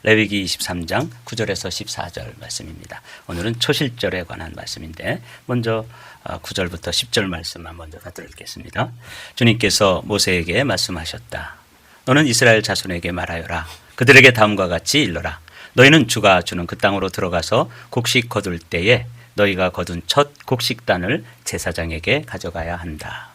레위기 23장 9절에서 14절 말씀입니다. 오늘은 초실절에 관한 말씀인데 먼저 9절부터 10절 말씀만 먼저 받들겠습니다. 주님께서 모세에게 말씀하셨다. 너는 이스라엘 자손에게 말하여라. 그들에게 다음과 같이 일러라. 너희는 주가 주는 그 땅으로 들어가서 곡식 거둘 때에 너희가 거둔 첫 곡식단을 제사장에게 가져가야 한다.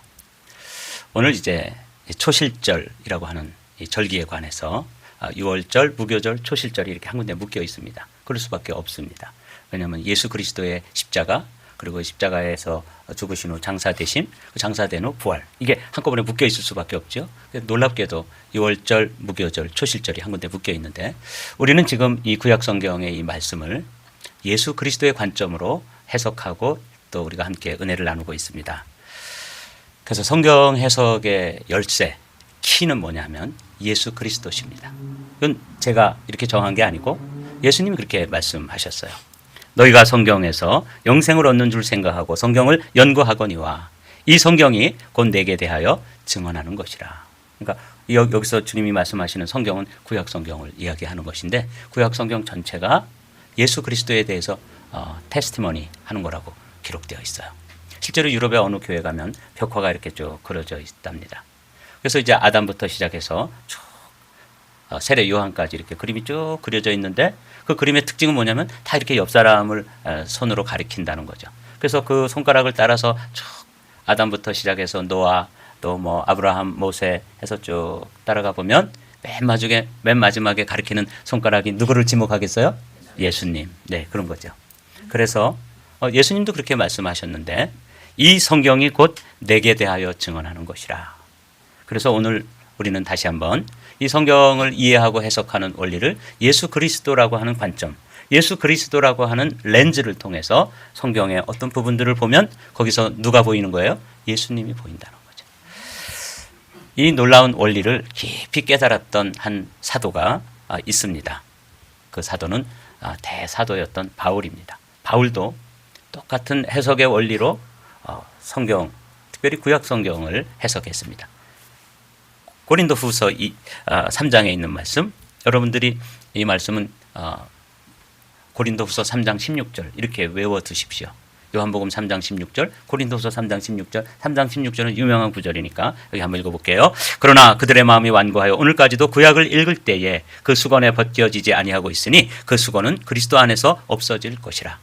오늘 이제 초실절이라고 하는 이 절기에 관해서 6월절, 무교절, 초실절이 이렇게 한 군데 묶여 있습니다. 그럴 수밖에 없습니다. 왜냐하면 예수 그리스도의 십자가, 그리고 십자가에서 죽으신 후 장사되심, 그 장사된 후 부활, 이게 한꺼번에 묶여 있을 수밖에 없죠. 놀랍게도 6월절, 무교절, 초실절이 한 군데 묶여 있는데, 우리는 지금 이 구약 성경의 이 말씀을 예수 그리스도의 관점으로 해석하고 또 우리가 함께 은혜를 나누고 있습니다. 그래서 성경 해석의 열쇠, 키는 뭐냐면 예수 그리스도십니다. 이건 제가 이렇게 정한 게 아니고 예수님이 그렇게 말씀하셨어요. 너희가 성경에서 영생을 얻는 줄 생각하고 성경을 연구하거니와 이 성경이 곧 내게 대하여 증언하는 것이라. 그러니까 여기서 주님이 말씀하시는 성경은 구약 성경을 이야기하는 것인데, 구약 성경 전체가 예수 그리스도에 대해서 테스티머니 하는 거라고 기록되어 있어요. 실제로 유럽의 어느 교회 가면 벽화가 이렇게 쭉 그려져 있답니다. 그래서 이제 아담부터 시작해서 쭉 세례 요한까지 이렇게 그림이 쭉 그려져 있는데, 그 그림의 특징은 뭐냐면 다 이렇게 옆 사람을 손으로 가리킨다는 거죠. 그래서 그 손가락을 따라서 쭉 아담부터 시작해서 노아, 또 뭐 아브라함, 모세 해서 쭉 따라가 보면 맨 마지막에 가리키는 손가락이 누구를 지목하겠어요? 예수님. 네, 그런 거죠. 그래서 예수님도 그렇게 말씀하셨는데, 이 성경이 곧 내게 대하여 증언하는 것이라. 그래서 오늘 우리는 다시 한번 이 성경을 이해하고 해석하는 원리를 예수 그리스도라고 하는 관점, 예수 그리스도라고 하는 렌즈를 통해서 성경의 어떤 부분들을 보면 거기서 누가 보이는 거예요? 예수님이 보인다는 거죠. 이 놀라운 원리를 깊이 깨달았던 한 사도가 있습니다. 그 사도는 대사도였던 바울입니다. 바울도 똑같은 해석의 원리로 성경, 특별히 구약 성경을 해석했습니다. 고린도 후서 3장에 있는 말씀, 여러분들이 이 말씀은 고린도 후서 3장 16절 이렇게 외워 두십시오. 요한복음 3장 16절, 고린도 후서 3장 16절, 3장 16절은 유명한 구절이니까 여기 한번 읽어볼게요. 그러나 그들의 마음이 완고하여 오늘까지도 구약을 읽을 때에 그 수건에 벗겨지지 아니하고 있으니 그 수건은 그리스도 안에서 없어질 것이라.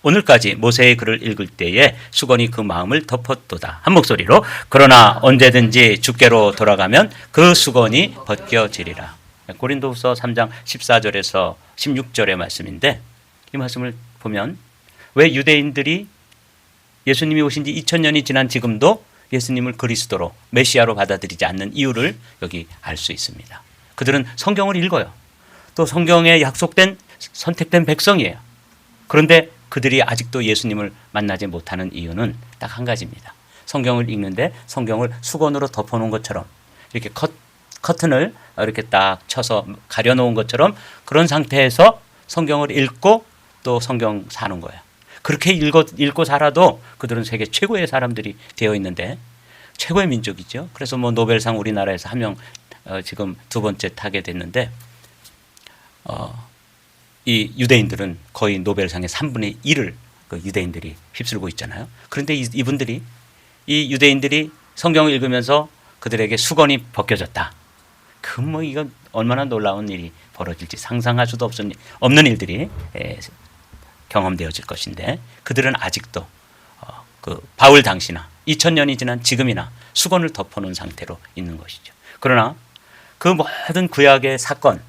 오늘까지 모세의 글을 읽을 때에 수건이 그 마음을 덮었도다. 한 목소리로 그러나 언제든지 주께로 돌아가면 그 수건이 벗겨지리라. 고린도후서 3장 14절에서 16절의 말씀인데, 이 말씀을 보면 왜 유대인들이 예수님이 오신 지 2000년이 지난 지금도 예수님을 그리스도로 메시아로 받아들이지 않는 이유를 여기 알 수 있습니다. 그들은 성경을 읽어요. 또 성경에 약속된 선택된 백성이에요. 그런데 그들이 아직도 예수님을 만나지 못하는 이유는 딱 한 가지입니다. 성경을 읽는데 성경을 수건으로 덮어놓은 것처럼, 이렇게 커튼을 이렇게 딱 쳐서 가려놓은 것처럼 그런 상태에서 성경을 읽고 또 성경 사는 거예요. 그렇게 읽고 살아도 그들은 세계 최고의 사람들이 되어 있는데, 최고의 민족이죠. 그래서 뭐 노벨상 우리나라에서 한 명 지금 두 번째 타게 됐는데, 이 유대인들은 거의 노벨상의 3분의 1을 그 유대인들이 휩쓸고 있잖아요. 그런데 이 유대인들이 성경을 읽으면서 그들에게 수건이 벗겨졌다. 뭐 이건 얼마나 놀라운 일이 벌어질지 상상할 수도 없는 일들이 경험되어질 것인데, 그들은 아직도 그 바울 당시나 2000년이 지난 지금이나 수건을 덮어놓은 상태로 있는 것이죠. 그러나 그 모든 구약의 사건,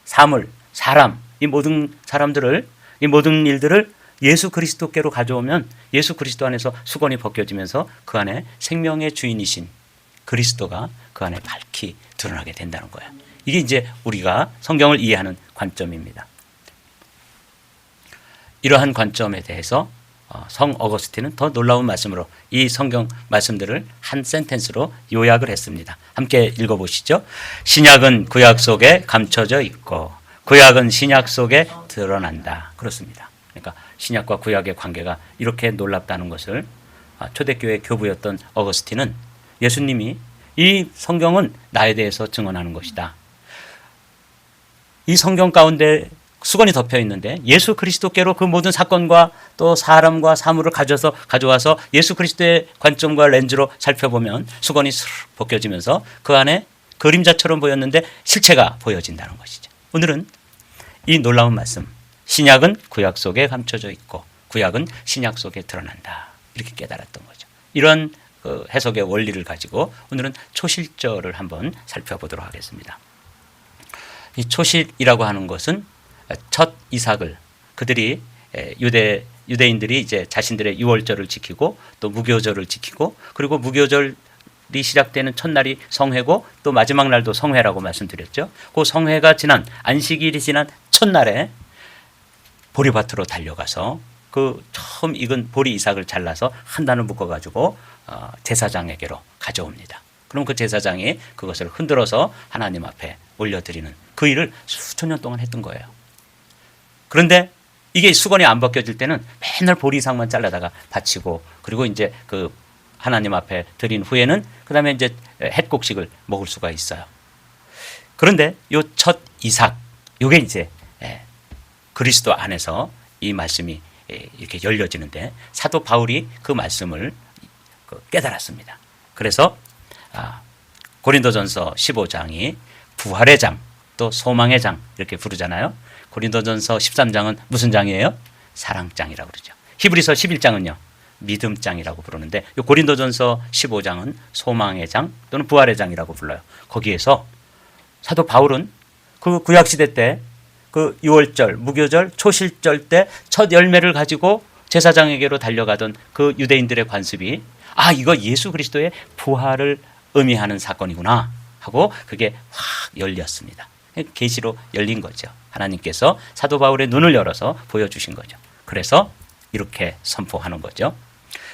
사물, 사람, 이 모든 사람들을, 이 모든 일들을 예수 그리스도께로 가져오면 예수 그리스도 안에서 수건이 벗겨지면서 그 안에 생명의 주인이신 그리스도가 그 안에 밝히 드러나게 된다는 거예요. 이게 이제 우리가 성경을 이해하는 관점입니다. 이러한 관점에 대해서 성 어거스틴은 더 놀라운 말씀으로 이 성경 말씀들을 한 센텐스로 요약을 했습니다. 함께 읽어보시죠. 신약은 구약 속에 감춰져 있고 구약은 신약 속에 드러난다. 그렇습니다. 그러니까 신약과 구약의 관계가 이렇게 놀랍다는 것을 초대교회 교부였던 어거스틴은, 예수님이 이 성경은 나에 대해서 증언하는 것이다. 이 성경 가운데 수건이 덮여 있는데 예수 그리스도께로 그 모든 사건과 또 사람과 사물을 가져와서 예수 그리스도의 관점과 렌즈로 살펴보면 수건이 스르르 벗겨지면서 그 안에 그림자처럼 보였는데 실체가 보여진다는 것이죠. 오늘은 이 놀라운 말씀, 신약은 구약 속에 감춰져 있고 구약은 신약 속에 드러난다, 이렇게 깨달았던 거죠. 이런 해석의 원리를 가지고 오늘은 초실절을 한번 살펴보도록 하겠습니다. 이 초실이라고 하는 것은 첫 이삭을, 그들이 유대인들이 이제 자신들의 유월절을 지키고 또 무교절을 지키고, 그리고 무교절이 시작되는 첫날이 성회고 또 마지막 날도 성회라고 말씀드렸죠. 그 성회가 지난, 안식일이 지난 첫날에 보리밭으로 달려가서 그 처음 익은 보리 이삭을 잘라서 한 단을 묶어가지고 제사장에게로 가져옵니다. 그럼 그 제사장이 그것을 흔들어서 하나님 앞에 올려드리는 그 일을 수천 년 동안 했던 거예요. 그런데 이게 수건이 안 벗겨질 때는 맨날 보리 이삭만 잘라다가 바치고, 그리고 이제 그 하나님 앞에 드린 후에는 그 다음에 이제 햇곡식을 먹을 수가 있어요. 그런데 요 첫 이삭, 요게 이제 그리스도 안에서 이 말씀이 이렇게 열려지는데 사도 바울이 그 말씀을 깨달았습니다. 그래서 고린도전서 15장이 부활의 장, 또 소망의 장 이렇게 부르잖아요. 고린도전서 13장은 무슨 장이에요? 사랑장이라고 그러죠. 히브리서 11장은요, 믿음장이라고 부르는데 이 고린도전서 15장은 소망의 장 또는 부활의 장이라고 불러요. 거기에서 사도 바울은 그 구약시대 때 그 유월절, 무교절, 초실절 때 첫 열매를 가지고 제사장에게로 달려가던 그 유대인들의 관습이 이거 예수 그리스도의 부활을 의미하는 사건이구나 하고 그게 확 열렸습니다. 계시로 열린 거죠. 하나님께서 사도 바울의 눈을 열어서 보여주신 거죠. 그래서 이렇게 선포하는 거죠.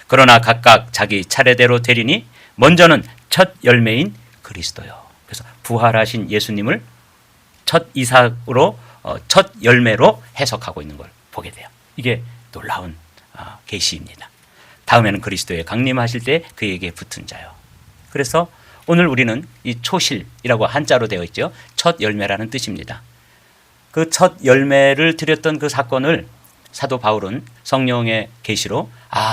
그러나 각각 자기 차례대로 되리니 먼저는 첫 열매인 그리스도요. 그래서 부활하신 예수님을 첫 이삭으로 첫 열매로 해석하고 있는 걸 보게 돼요. 이게 놀라운 계시입니다. 다음에는 그리스도의 강림하실 때 그에게 붙은 자요. 그래서 오늘 우리는 이 초실이라고 한자로 되어 있죠. 첫 열매라는 뜻입니다. 그 첫 열매를 드렸던 그 사건을 사도 바울은 성령의 계시로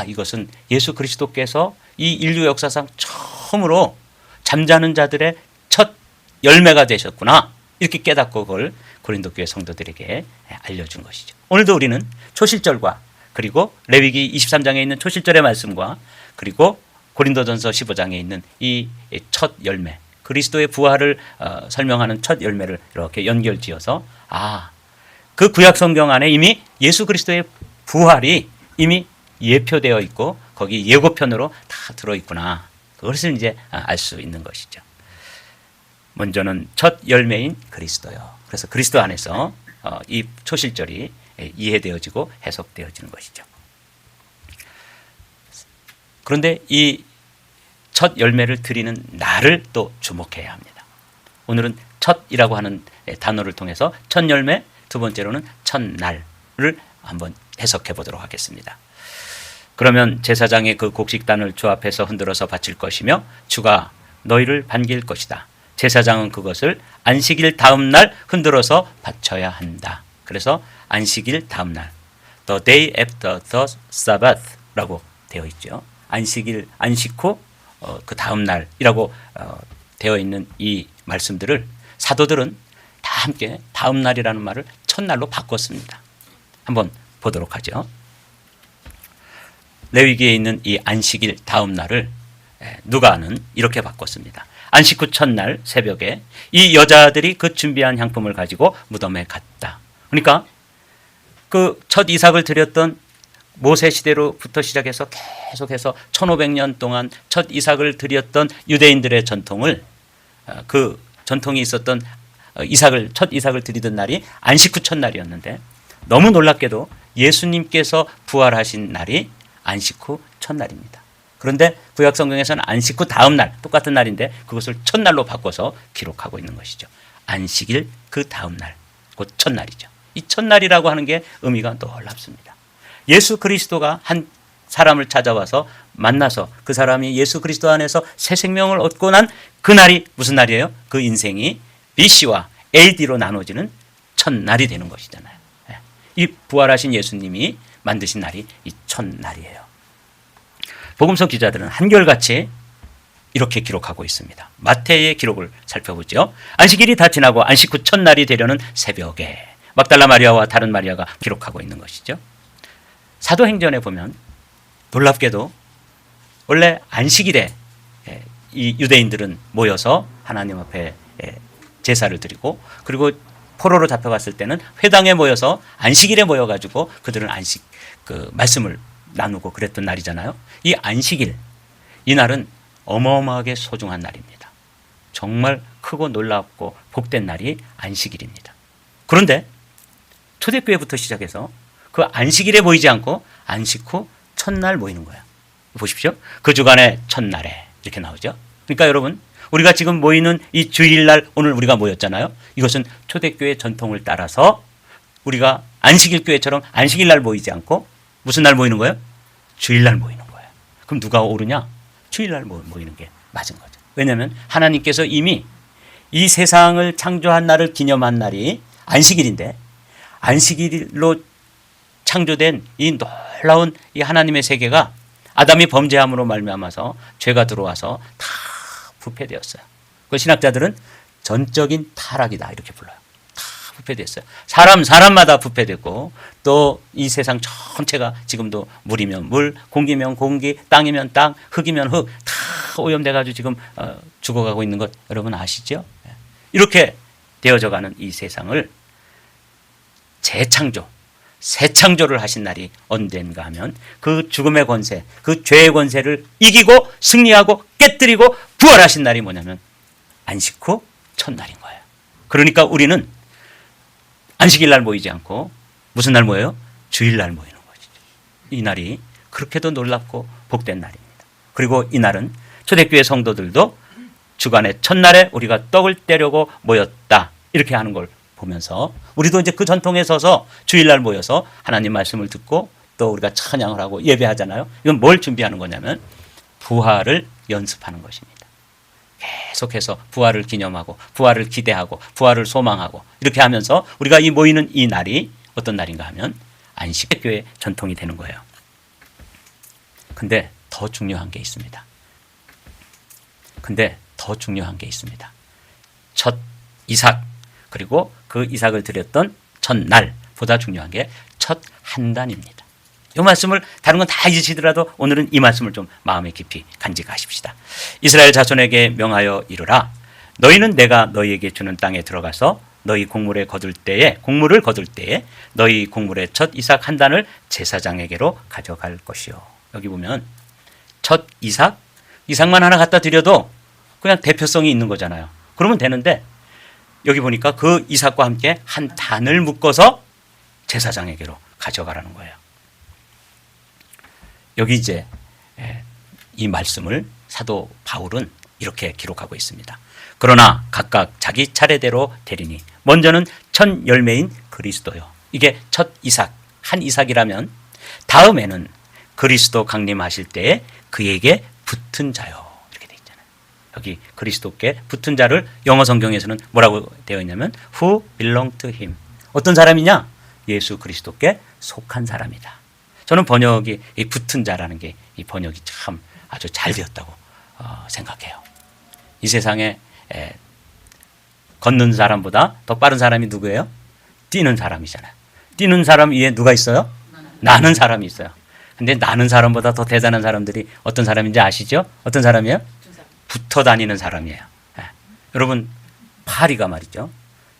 이것은 예수 그리스도께서 이 인류 역사상 처음으로 잠자는 자들의 첫 열매가 되셨구나, 이렇게 깨닫고 그걸 고린도 교회 성도들에게 알려준 것이죠. 오늘도 우리는 초실절과 그리고 레위기 23장에 있는 초실절의 말씀과 그리고 고린도전서 15장에 있는 이 첫 열매, 그리스도의 부활을 설명하는 첫 열매를 이렇게 연결지어서 그 구약 성경 안에 이미 예수 그리스도의 부활이 이미 예표되어 있고 거기 예고편으로 다 들어있구나, 그것을 이제 알 수 있는 것이죠. 먼저는 첫 열매인 그리스도요. 그래서 그리스도 안에서 이 초실절이 이해되어지고 해석되어지는 것이죠. 그런데 이 첫 열매를 드리는 날을 또 주목해야 합니다. 오늘은 첫이라고 하는 단어를 통해서 첫 열매, 두 번째로는 첫날을 한번 해석해 보도록 하겠습니다. 그러면 제사장이 그 곡식단을 주 앞에서 흔들어서 바칠 것이며 주가 너희를 반길 것이다. 제사장은 그것을 안식일 다음 날 흔들어서 바쳐야 한다. 그래서 안식일 다음 날, the day after the Sabbath라고 되어 있죠. 안식 후 그 다음 날이라고 되어 있는 이 말씀들을 사도들은 다 함께 다음 날이라는 말을 첫날로 바꿨습니다. 한번 보도록 하죠. 레위기에 있는 이 안식일 다음 날을 누가는 이렇게 바꿨습니다. 안식 후 첫날 새벽에 이 여자들이 그 준비한 향품을 가지고 무덤에 갔다. 그러니까 그 첫 이삭을 드렸던 모세 시대로부터 시작해서 계속해서 1500년 동안 첫 이삭을 드렸던 유대인들의 전통을, 그 전통이 있었던 첫 이삭을 드리던 날이 안식 후 첫날이었는데 너무 놀랍게도 예수님께서 부활하신 날이 안식 후 첫날입니다. 그런데 구약 성경에서는 안식 후 다음 날, 똑같은 날인데 그것을 첫날로 바꿔서 기록하고 있는 것이죠. 안식일 그 다음 날, 곧 첫날이죠. 이 첫날이라고 하는 게 의미가 놀랍습니다. 예수 그리스도가 한 사람을 찾아와서 만나서 그 사람이 예수 그리스도 안에서 새 생명을 얻고 난 그날이 무슨 날이에요? 그 인생이 BC와 AD로 나눠지는 첫날이 되는 것이잖아요. 이 부활하신 예수님이 만드신 날이 이 첫날이에요. 복음서 기자들은 한결같이 이렇게 기록하고 있습니다. 마태의 기록을 살펴보죠. 안식일이 다 지나고 안식 후 첫날이 되려는 새벽에 막달라 마리아와 다른 마리아가 기록하고 있는 것이죠. 사도행전에 보면 놀랍게도 원래 안식일에 이 유대인들은 모여서 하나님 앞에 제사를 드리고, 그리고 포로로 잡혀갔을 때는 회당에 모여서 안식일에 모여가지고 그들은 안식 말씀을 나누고 그랬던 날이잖아요. 이 안식일, 이 날은 어마어마하게 소중한 날입니다. 정말 크고 놀랍고 복된 날이 안식일입니다. 그런데 초대교회부터 시작해서 그 안식일에 모이지 않고 안식 후 첫날 모이는 거야. 보십시오. 그 주간의 첫날에 이렇게 나오죠. 그러니까 여러분, 우리가 지금 모이는 이 주일날 오늘 우리가 모였잖아요. 이것은 초대교회 전통을 따라서 우리가 안식일 교회처럼 안식일날 모이지 않고 무슨 날 모이는 거예요? 주일날 모이는 거예요. 그럼 누가 옳으냐? 주일날 모이는 게 맞은 거죠. 왜냐하면 하나님께서 이미 이 세상을 창조한 날을 기념한 날이 안식일인데, 안식일로 창조된 이 놀라운 이 하나님의 세계가 아담이 범죄함으로 말미암아서 죄가 들어와서 다 부패되었어요. 그 신학자들은 전적인 타락이다 이렇게 불러요. 다 부패됐어요. 사람마다 부패됐고, 또 이 세상 전체가 지금도 물이면 물, 공기면 공기, 땅이면 땅, 흙이면 흙, 다 오염돼가지고 지금 죽어가고 있는 것 여러분 아시죠? 이렇게 되어져가는 이 세상을 재창조, 새 창조를 하신 날이 언젠가 하면 그 죽음의 권세, 그 죄의 권세를 이기고 승리하고 깨뜨리고 부활하신 날이 뭐냐면 안식 후 첫날인 거예요. 그러니까 우리는 안식일 날 모이지 않고 무슨 날 모여요? 주일 날 모이는 것이죠. 이 날이 그렇게도 놀랍고 복된 날입니다. 그리고 이 날은 초대교회 성도들도 주간의 첫날에 우리가 떡을 떼려고 모였다 이렇게 하는 걸 보면서 우리도 이제 그 전통에 서서 주일날 모여서 하나님 말씀을 듣고 또 우리가 찬양을 하고 예배하잖아요. 이건 뭘 준비하는 거냐면 부활을 연습하는 것입니다. 계속해서 부활을 기념하고 부활을 기대하고 부활을 소망하고 이렇게 하면서 우리가 이 모이는 이 날이 어떤 날인가 하면 안식교회 전통이 되는 거예요. 근데 더 중요한 게 있습니다. 첫 이삭, 그리고 그 이삭을 드렸던 첫날보다 중요한 게 첫 한단입니다. 이 말씀을 다른 건 다 잊으시더라도 오늘은 이 말씀을 좀 마음에 깊이 간직하십시다. 이스라엘 자손에게 명하여 이르라. 너희는 내가 너희에게 주는 땅에 들어가서 너희 곡물을 거둘 때에 너희 곡물의 첫 이삭 한 단을 제사장에게로 가져갈 것이요. 여기 보면 첫 이삭만 하나 갖다 드려도 그냥 대표성이 있는 거잖아요. 그러면 되는데 여기 보니까 그 이삭과 함께 한 단을 묶어서 제사장에게로 가져가라는 거예요. 여기 이제 이 말씀을 사도 바울은 이렇게 기록하고 있습니다. 그러나 각각 자기 차례대로 되리니 먼저는 첫 열매인 그리스도요. 이게 첫 이삭, 한 이삭이라면 다음에는 그리스도 강림하실 때에 그에게 붙은 자요. 이렇게 돼 있잖아요. 여기 그리스도께 붙은 자를 영어 성경에서는 뭐라고 되어 있냐면 who belong to him. 어떤 사람이냐? 예수 그리스도께 속한 사람이다. 저는 번역이 이 붙은 자라는 게 이 번역이 참 아주 잘 되었다고 생각해요. 이 세상에 걷는 사람보다 더 빠른 사람이 누구예요? 뛰는 사람이잖아요. 뛰는 사람 위에 누가 있어요? 나는 사람이 있어요. 근데 나는 사람보다 더 대단한 사람들이 어떤 사람인지 아시죠? 어떤 사람이에요? 붙어 다니는 사람이에요. 여러분, 파리가 말이죠.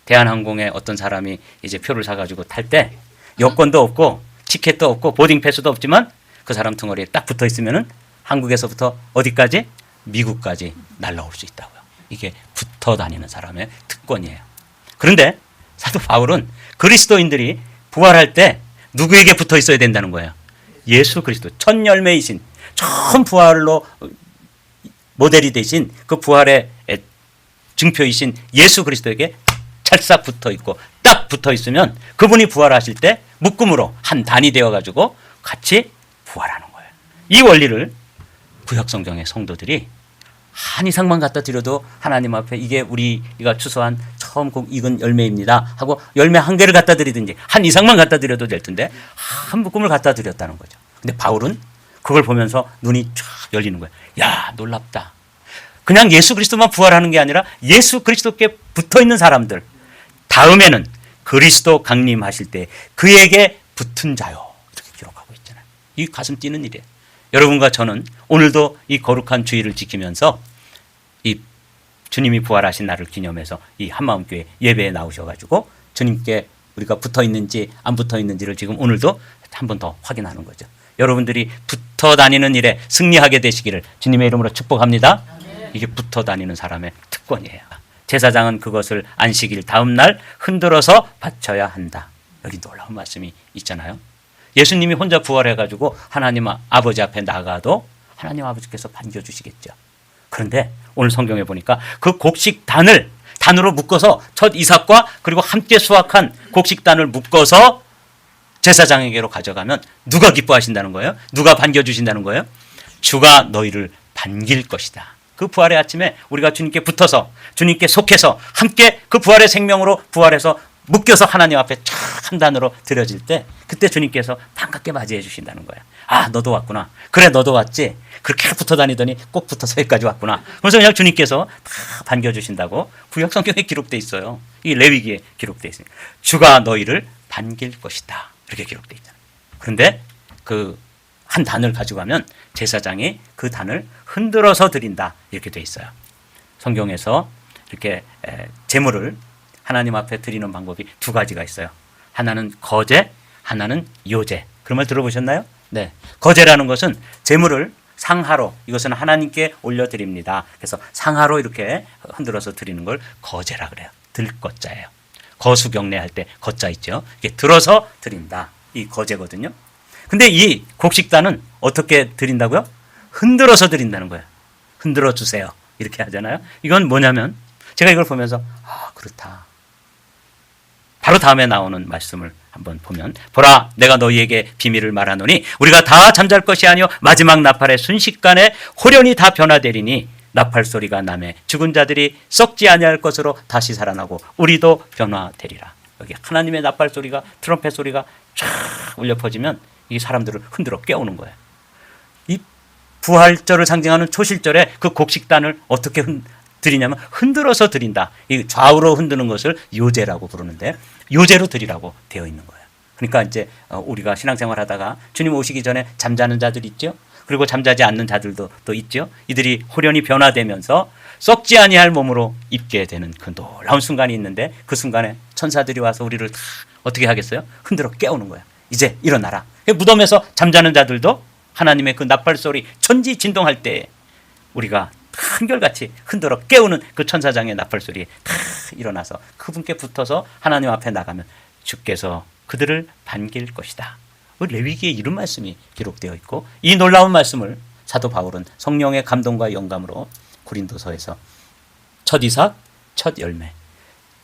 대한항공에 어떤 사람이 이제 표를 사가지고 탈 때 여권도 없고 티켓도 없고 보딩 패스도 없지만 그 사람 덩어리에 딱 붙어 있으면은 한국에서부터 어디까지? 미국까지 날아올 수 있다고요. 이게 붙어 다니는 사람의 특권이에요. 그런데 사도 바울은 그리스도인들이 부활할 때 누구에게 붙어 있어야 된다는 거예요. 예수 그리스도, 첫 열매이신, 처음 부활로 모델이 되신 그 부활의 증표이신 예수 그리스도에게 찰싹 붙어 있고 딱 붙어 있으면 그분이 부활하실 때 묶음으로 한 단이 되어가지고 같이 부활하는 거예요. 이 원리를 구약성경의 성도들이 한 이상만 갖다 드려도 하나님 앞에 이게 우리가 추수한 첫 처음 익은 열매입니다 하고 열매 한 개를 갖다 드리든지 한 이상만 갖다 드려도 될 텐데 한 묶음을 갖다 드렸다는 거죠. 근데 바울은 그걸 보면서 눈이 쫙 열리는 거예요. 야, 놀랍다. 그냥 예수 그리스도만 부활하는 게 아니라 예수 그리스도께 붙어있는 사람들, 다음에는 그리스도 강림하실 때 그에게 붙은 자요, 이렇게 기록하고 있잖아요. 이 가슴 뛰는 일이에요. 여러분과 저는 오늘도 이 거룩한 주일을 지키면서 이 주님이 부활하신 날을 기념해서 이 한마음교회 예배에 나오셔가지고 주님께 우리가 붙어있는지 안 붙어있는지를 지금 오늘도 한 번 더 확인하는 거죠. 여러분들이 붙어 다니는 일에 승리하게 되시기를 주님의 이름으로 축복합니다. 이게 붙어 다니는 사람의 특권이에요. 제사장은 그것을 안식일 다음 날 흔들어서 바쳐야 한다. 여기 놀라운 말씀이 있잖아요. 예수님이 혼자 부활해가지고 하나님 아버지 앞에 나가도 하나님 아버지께서 반겨주시겠죠. 그런데 오늘 성경에 보니까 그 곡식단으로 묶어서 첫 이삭과 그리고 함께 수확한 곡식단을 묶어서 제사장에게로 가져가면 누가 기뻐하신다는 거예요? 누가 반겨주신다는 거예요? 주가 너희를 반길 것이다. 그 부활의 아침에 우리가 주님께 붙어서 주님께 속해서 함께 그 부활의 생명으로 부활해서 묶여서 하나님 앞에 쫙 한 단으로 드려질 때 그때 주님께서 반갑게 맞이해 주신다는 거예요. 아, 너도 왔구나. 그래, 너도 왔지. 그렇게 붙어 다니더니 꼭 붙어서 여기까지 왔구나. 그래서 그냥 주님께서 다 반겨주신다고 구약 성경에 기록되어 있어요. 이 레위기에 기록되어 있습니다. 주가 너희를 반길 것이다. 이렇게 기록되어 있잖아요. 그런데 그 한 단을 가져가면 제사장이 그 단을 흔들어서 드린다. 이렇게 되어 있어요. 성경에서 이렇게 제물을 하나님 앞에 드리는 방법이 두 가지가 있어요. 하나는 거제, 하나는 요제. 그런 말 들어보셨나요? 네. 거제라는 것은 제물을 상하로, 이것은 하나님께 올려드립니다. 그래서 상하로 이렇게 흔들어서 드리는 걸 거제라 그래요. 들것자예요. 거수경례할 때 거자 있죠. 이게 들어서 드린다. 이 거제거든요. 근데 이 곡식단은 어떻게 드린다고요? 흔들어서 드린다는 거예요. 흔들어 주세요. 이렇게 하잖아요. 이건 뭐냐면 제가 이걸 보면서 그렇다. 바로 다음에 나오는 말씀을 한번 보면 보라, 내가 너희에게 비밀을 말하노니 우리가 다 잠잘 것이 아니요 마지막 나팔의 순식간에 호련히 다 변화되리니 나팔 소리가 나매 죽은 자들이 썩지 아니할 것으로 다시 살아나고 우리도 변화되리라. 여기 하나님의 나팔 소리가, 트럼펫 소리가 쫙 울려 퍼지면 이 사람들을 흔들어 깨우는 거예요. 이 부활절을 상징하는 초실절에 그 곡식단을 어떻게 드리냐면 흔들어서 드린다. 이 좌우로 흔드는 것을 요제라고 부르는데 요제로 드리라고 되어 있는 거예요. 그러니까 이제 우리가 신앙생활 하다가 주님 오시기 전에 잠자는 자들 있죠. 그리고 잠자지 않는 자들도 또 있죠. 이들이 호련히 변화되면서 썩지 아니할 몸으로 입게 되는 그 놀라운 순간이 있는데 그 순간에 천사들이 와서 우리를 다 어떻게 하겠어요? 흔들어 깨우는 거예요. 이제 일어나라. 무덤에서 잠자는 자들도 하나님의 그 나팔 소리 천지 진동할 때 우리가 한결같이 흔들어 깨우는 그 천사장의 나팔 소리에 다 일어나서 그분께 붙어서 하나님 앞에 나가면 주께서 그들을 반길 것이다. 레위기에 이런 말씀이 기록되어 있고 이 놀라운 말씀을 사도 바울은 성령의 감동과 영감으로 고린도서에서 첫 이삭, 첫 열매,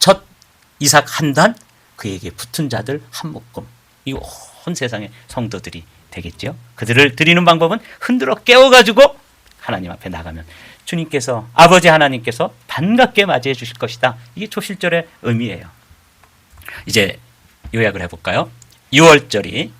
첫 이삭 한 단, 그에게 붙은 자들 한 묶음. 이 온 세상의 성도들이 되겠죠. 그들을 드리는 방법은 흔들어 깨워가지고 하나님 앞에 나가면 주님께서, 아버지 하나님께서 반갑게 맞이해 주실 것이다. 이게 초실절의 의미예요. 이제 요약을 해볼까요? 6월절이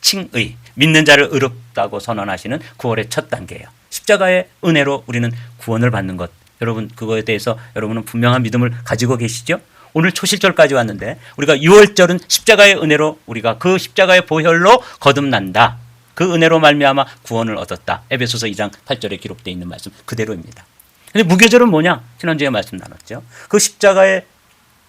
칭의, 믿는 자를 의롭다고 선언하시는 9월의 첫 단계예요. 십자가의 은혜로 우리는 구원을 받는 것. 여러분 그거에 대해서 여러분은 분명한 믿음을 가지고 계시죠? 오늘 초실절까지 왔는데 우리가 6월절은 십자가의 은혜로 우리가 그 십자가의 보혈로 거듭난다. 그 은혜로 말미암아 구원을 얻었다. 에베소서 2장 8절에 기록되어 있는 말씀 그대로입니다. 근데 무교절은 뭐냐? 지난주에 말씀 나눴죠. 그 십자가에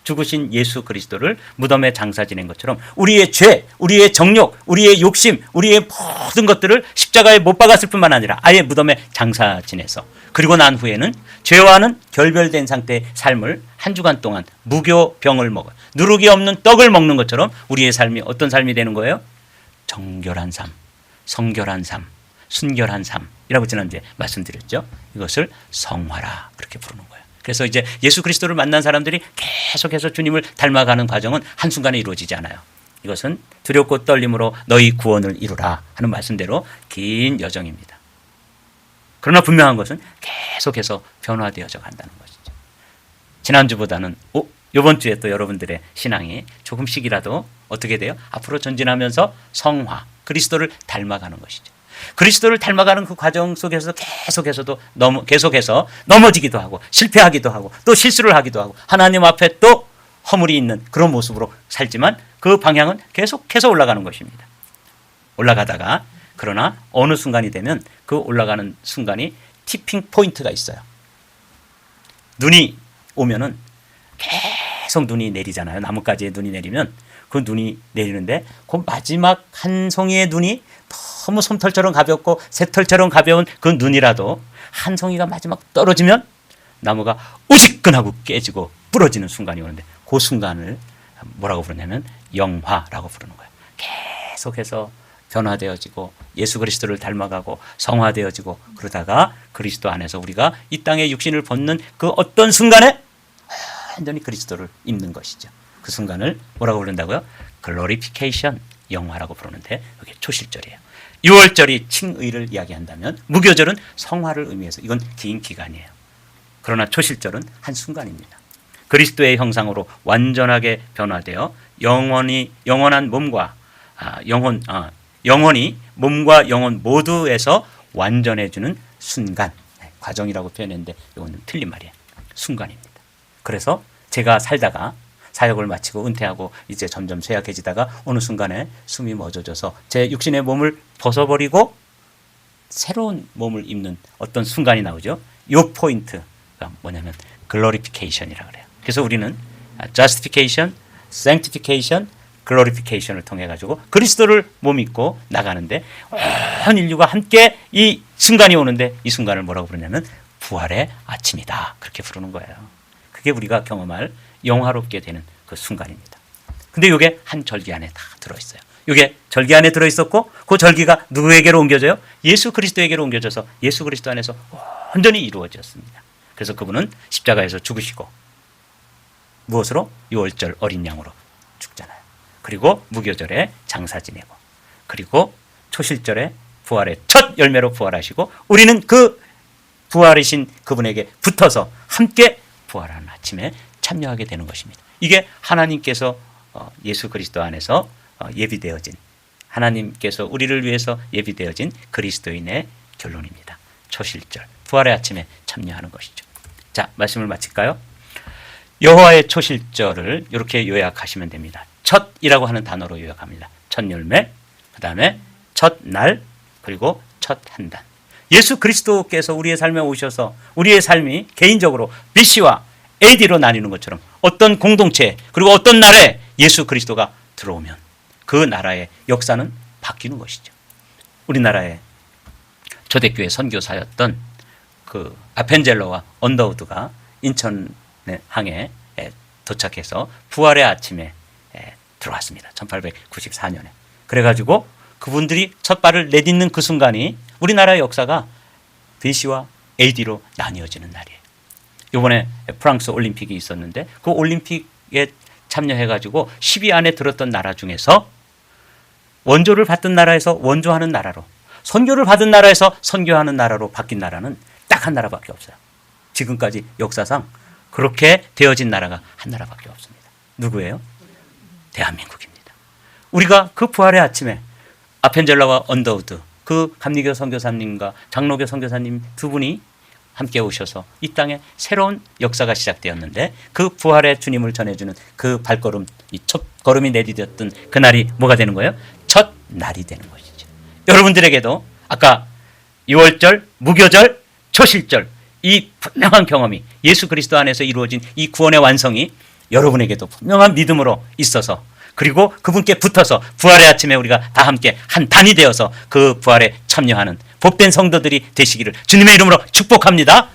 죽으신 예수 그리스도를 무덤에 장사 지낸 것처럼 우리의 죄, 우리의 정욕, 우리의 욕심, 우리의 모든 것들을 십자가에 못 박았을 뿐만 아니라 아예 무덤에 장사 지내서 그리고 난 후에는 죄와는 결별된 상태의 삶을 한 주간 동안 무교병을 먹어 누룩이 없는 떡을 먹는 것처럼 우리의 삶이 어떤 삶이 되는 거예요? 정결한 삶, 성결한 삶, 순결한 삶이라고 지난주에 말씀드렸죠. 이것을 성화라 그렇게 부르는 거예요. 그래서 이제 예수 그리스도를 만난 사람들이 계속해서 주님을 닮아가는 과정은 한순간에 이루어지지 않아요. 이것은 두렵고 떨림으로 너희 구원을 이루라 하는 말씀대로 긴 여정입니다. 그러나 분명한 것은 계속해서 변화되어져 간다는 것이죠. 지난주보다는 이번 주에 또 여러분들의 신앙이 조금씩이라도 어떻게 돼요? 앞으로 전진하면서 성화, 그리스도를 닮아가는 것이죠. 그리스도를 닮아가는 그 과정 속에서 계속해서 넘어지기도 하고 실패하기도 하고 또 실수를 하기도 하고 하나님 앞에 또 허물이 있는 그런 모습으로 살지만 그 방향은 계속해서 올라가는 것입니다. 올라가다가 그러나 어느 순간이 되면 그 올라가는 순간이 티핑 포인트가 있어요. 눈이 오면은 계속 눈이 내리잖아요. 나뭇가지에 눈이 내리면 그 눈이 내리는데 그 마지막 한 송이의 눈이 너무 솜털처럼 가볍고 새털처럼 가벼운 그 눈이라도 한 송이가 마지막 떨어지면 나무가 우지끈하고 깨지고 부러지는 순간이 오는데 그 순간을 뭐라고 부르냐면 영화라고 부르는 거예요. 계속해서 변화되어지고 예수 그리스도를 닮아가고 성화되어지고 그러다가 그리스도 안에서 우리가 이 땅에 육신을 벗는 그 어떤 순간에 완전히 그리스도를 입는 것이죠. 그 순간을 뭐라고 부른다고요? 글로리피케이션, 영화라고 부르는데 이게 초실절이에요. 6월절이 칭의를 이야기한다면 무교절은 성화를 의미해서 이건 긴 기간이에요. 그러나 초실절은 한순간입니다. 그리스도의 형상으로 완전하게 변화되어 영원한 몸과 영혼이 몸과 영혼 모두에서 완전해지는 순간, 과정이라고 표현했는데 이거는 틀린 말이에요. 순간입니다. 그래서 제가 살다가 사역을 마치고 은퇴하고 이제 점점 쇠약해지다가 어느 순간에 숨이 멎어져서 제 육신의 몸을 벗어버리고 새로운 몸을 입는 어떤 순간이 나오죠. 이 포인트가 뭐냐면 글로리피케이션이라고 그래요. 그래서 우리는 justification, sanctification, 글로리피케이션을 통해 가지고 그리스도를 몸입고 나가는데 온 인류가 함께 이 순간이 오는데 이 순간을 뭐라고 부르냐면 부활의 아침이다. 그렇게 부르는 거예요. 그게 우리가 경험할 영화롭게 되는 그 순간입니다. 근데 이게 한 절기 안에 다 들어있어요. 이게 절기 안에 들어있었고 그 절기가 누구에게로 옮겨져요? 예수 그리스도에게로 옮겨져서 예수 그리스도 안에서 완전히 이루어졌습니다. 그래서 그분은 십자가에서 죽으시고 무엇으로? 6월절 어린 양으로 죽잖아요. 그리고 무교절에 장사 지내고 그리고 초실절에 부활의 첫 열매로 부활하시고 우리는 그 부활이신 그분에게 붙어서 함께 부활하는 아침에 참여하게 되는 것입니다. 이게 하나님께서 예수 그리스도 안에서 예비되어진 하나님께서 우리를 위해서 예비되어진 그리스도인의 결론입니다. 초실절, 부활의 아침에 참여하는 것이죠. 자, 말씀을 마칠까요? 여호와의 초실절을 이렇게 요약하시면 됩니다. 첫이라고 하는 단어로 요약합니다. 첫 열매, 그 다음에 첫 날, 그리고 첫 한단. 예수 그리스도께서 우리의 삶에 오셔서 우리의 삶이 개인적으로 BC와 AD로 나뉘는 것처럼 어떤 공동체 그리고 어떤 나라에 예수 그리스도가 들어오면 그 나라의 역사는 바뀌는 것이죠. 우리나라의 초대교회 선교사였던 그 아펜젤러와 언더우드가 인천 항에 도착해서 부활의 아침에 들어왔습니다. 1894년에. 그래가지고 그분들이 첫 발을 내딛는 그 순간이 우리나라의 역사가 BC와 AD로 나뉘어지는 날이에요. 이번에 프랑스 올림픽이 있었는데 그 올림픽에 참여해가지고 10위 안에 들었던 나라 중에서 원조를 받던 나라에서 원조하는 나라로 선교를 받은 나라에서 선교하는 나라로 바뀐 나라는 딱 한 나라밖에 없어요. 지금까지 역사상 그렇게 되어진 나라가 한 나라밖에 없습니다. 누구예요? 대한민국입니다. 우리가 그 부활의 아침에 아펜젤라와 언더우드 그 감리교 선교사님과 장로교 선교사님 두 분이 함께 오셔서 이 땅에 새로운 역사가 시작되었는데 그 부활의 주님을 전해주는 그 발걸음, 이 첫 걸음이 내디뎠던 그날이 뭐가 되는 거예요? 첫 날이 되는 것이죠. 여러분들에게도 아까 6월절, 무교절, 초실절 이 분명한 경험이 예수 그리스도 안에서 이루어진 이 구원의 완성이 여러분에게도 분명한 믿음으로 있어서 그리고 그분께 붙어서 부활의 아침에 우리가 다 함께 한 단이 되어서 그 부활에 참여하는 복된 성도들이 되시기를 주님의 이름으로 축복합니다.